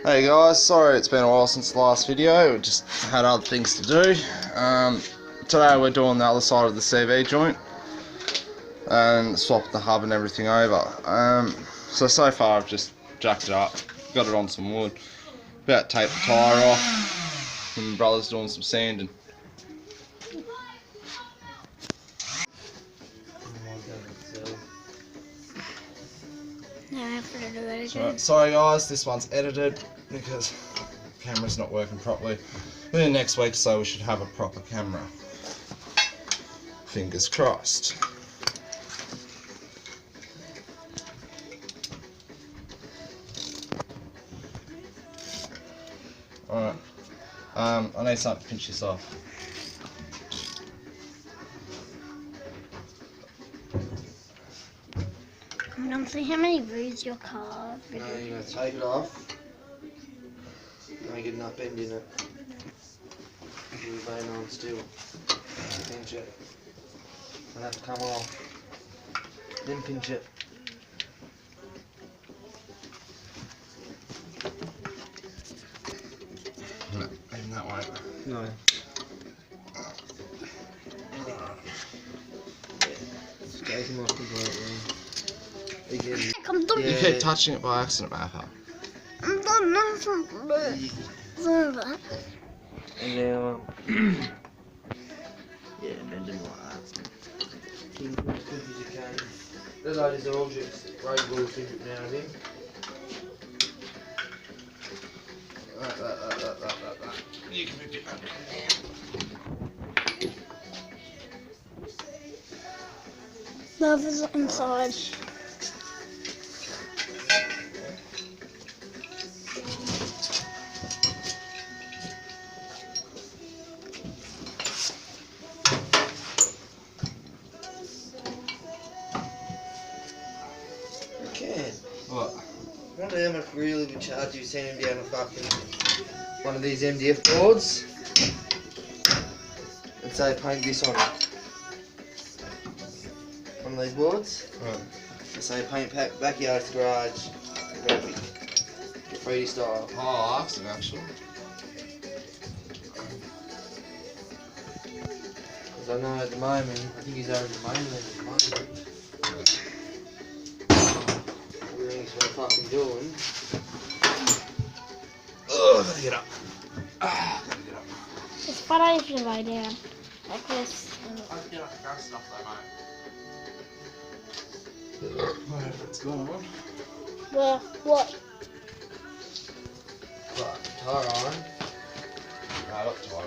Hey guys, sorry it's been a while since the last video, we just had other things to do. Today we're doing the other side of the CV joint and swap the hub and everything over. So far I've just jacked it up, got it on some wood, about to take the tyre off, and my brother's doing some sanding. So, sorry guys, this one's edited because the camera's not working properly. Within the next week or so we should have a proper camera. Fingers crossed. Alright, I need something to pinch this off. I don't see how many views your car. No, you're going to take it off. Make it enough bend in it. You'll be on still. Pinch it. It'll have to come off. Then pinch it. No, even that way. No. Just take them off completely. Again. I'm done. You keep touching it by accident, Martha. I'm done. And now, yeah, bend them like that. Keep them as good as you can. The ladies are all just road balls fidget now of him. You can move it back. Love is inside. What? I wonder how much really would charge you send him down a fucking one of these MDF boards and say paint this on it. One of these boards. Right. And say paint backyard garage graphic. Graffiti style. Oh, I asked him actually. Because I know at the moment, I think he's over the mainland at the moment. Everything's what I'm fucking doing. Oh, gotta get up. Gotta get up. It's better if you lie down. Like this. I can get up and grab stuff though, mate. Whatever's going on. Well, what? But, tire on. Right, up to our